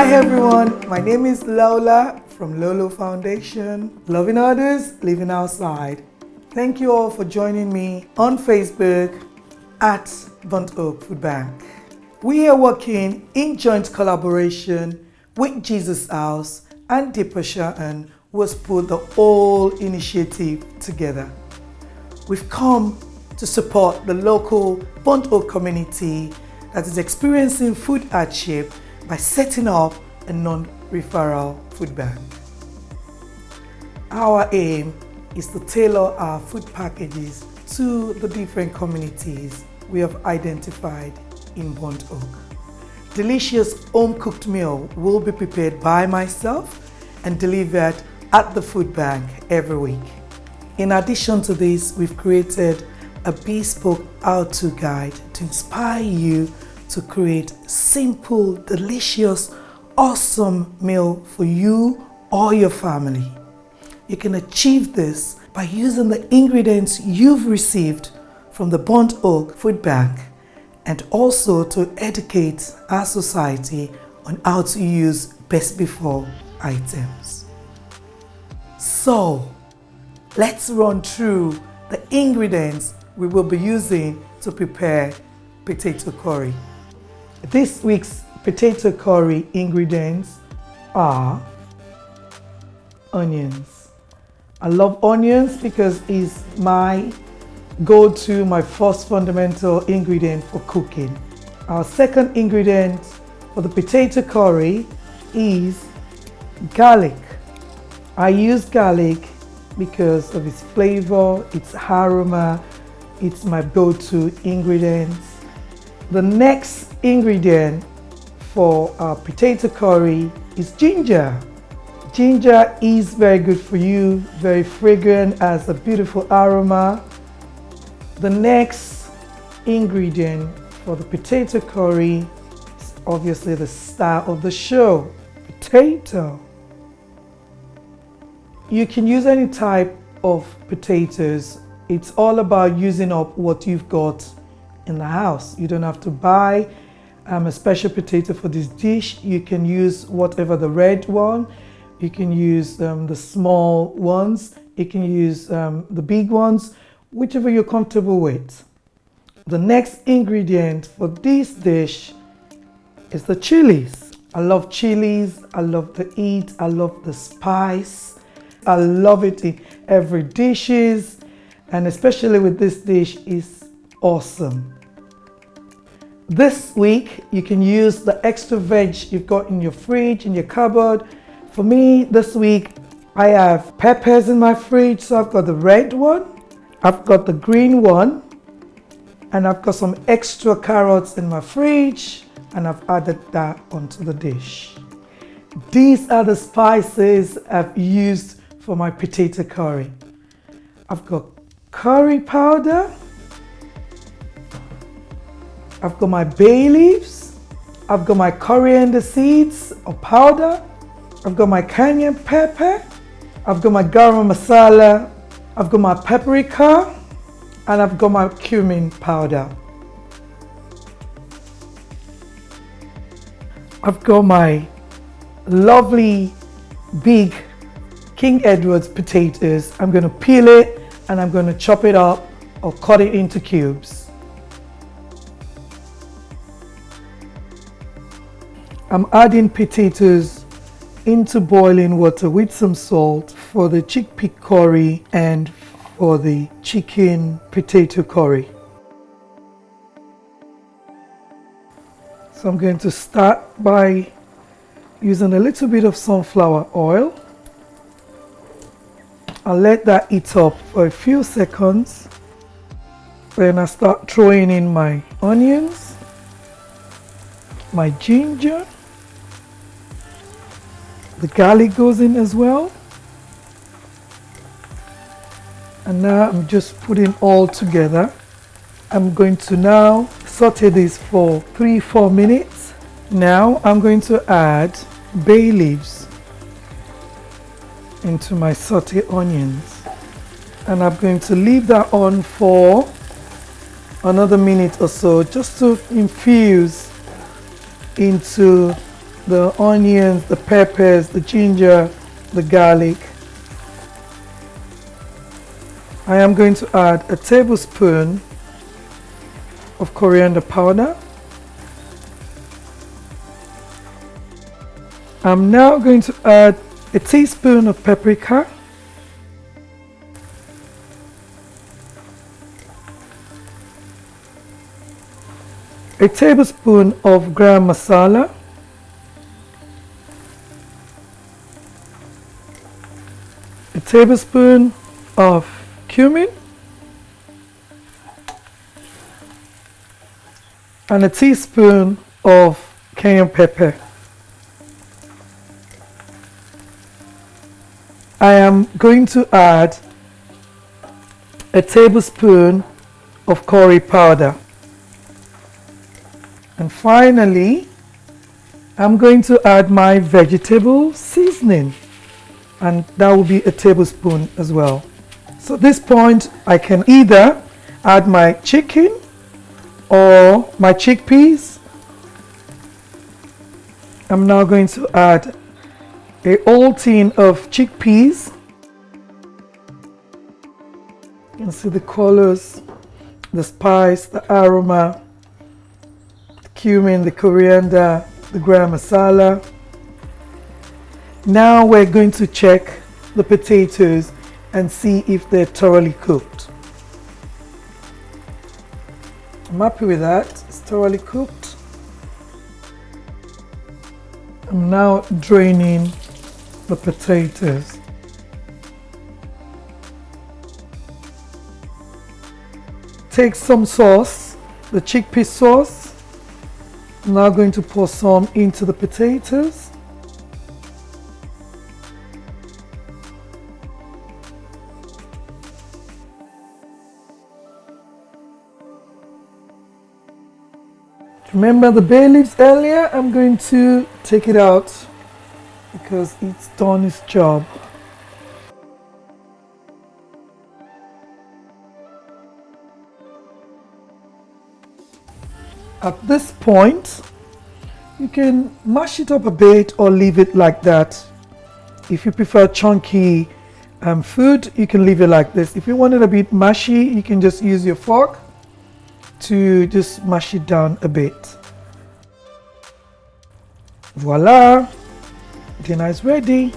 Hi everyone, my name is Lola from Lola Foundation, loving others, living outside. Thank you all for joining me on Facebook at burntoakfoodbank. We are working in joint collaboration with Jesus House and Deepa who has put the whole initiative together. We've come to support the local Burnt Oak community that is experiencing food hardship by setting up a non-referral food bank. Our aim is to tailor our food packages to the different communities we have identified in Burnt Oak. Delicious home-cooked meal will be prepared by myself and delivered at the food bank every week. In addition to this, we've created a bespoke how-to guide to inspire you to create simple, delicious, awesome meal for you or your family. You can achieve this by using the ingredients you've received from the Burnt Oak Food Bank and also to educate our society on how to use best before items. So, let's run through the ingredients we will be using to prepare potato curry. This week's potato curry ingredients are onions. I love onions because it's my go-to, my first fundamental ingredient for cooking. Our second ingredient for the potato curry is garlic. I use garlic because of its flavor, its aroma, it's my go-to ingredient. The next ingredient for our potato curry is ginger. Ginger is very good for you, very fragrant, has a beautiful aroma. The next ingredient for the potato curry is obviously the star of the show, potato. You can use any type of potatoes. It's all about using up what you've got in the house. You don't have to buy a special potato for this dish. You can use whatever, the red one. You can use the small ones. You can use the big ones, whichever you're comfortable with. The next ingredient for this dish is the chilies. I love chilies. I love the heat. I love the spice. I love it in every dishes, and especially with this dish is awesome. This week you can use the extra veg you've got in your fridge, in your cupboard. For me this week I have peppers in my fridge, so I've got the red one, I've got the green one, and I've got some extra carrots in my fridge, and I've added that onto the dish. These are the spices I've used for my potato curry. I've got curry powder, I've got my bay leaves, I've got my coriander seeds or powder, I've got my cayenne pepper, I've got my garam masala, I've got my paprika, and I've got my cumin powder. I've got my lovely big King Edward's potatoes. I'm going to peel it and I'm going to chop it up or cut it into cubes. I'm adding potatoes into boiling water with some salt for the chickpea curry and for the chicken potato curry. So I'm going to start by using a little bit of sunflower oil. I'll let that heat up for a few seconds. Then I start throwing in my onions, my ginger, the garlic goes in as well. And now I'm just putting all together. I'm going to now saute this for 3-4 minutes. Now I'm going to add bay leaves into my sauté onions, and I'm going to leave that on for another minute or so just to infuse into the onions, the peppers, the ginger, the garlic. I am going to add a tablespoon of coriander powder. I'm now going to add a teaspoon of paprika, a tablespoon of garam masala, a tablespoon of cumin, and a teaspoon of cayenne pepper. I am going to add a tablespoon of curry powder. And finally, I'm going to add my vegetable seasoning, and that will be a tablespoon as well. So at this point, I can either add my chicken or my chickpeas. I'm now going to add a whole tin of chickpeas. You can see the colors, the spice, the aroma, the cumin, the coriander, the garam masala. Now we're going to check the potatoes and see if they're thoroughly cooked. I'm happy with that. It's thoroughly cooked. I'm now draining the potatoes. Take some sauce, the chickpea sauce. I'm now going to pour some into the potatoes. Remember the bay leaves earlier? I'm going to take it out because it's done its job. At this point, you can mash it up a bit or leave it like that. If you prefer chunky food, you can leave it like this. If you want it a bit mushy, you can just use your fork to just mash it down a bit. Voila! Dinner is ready.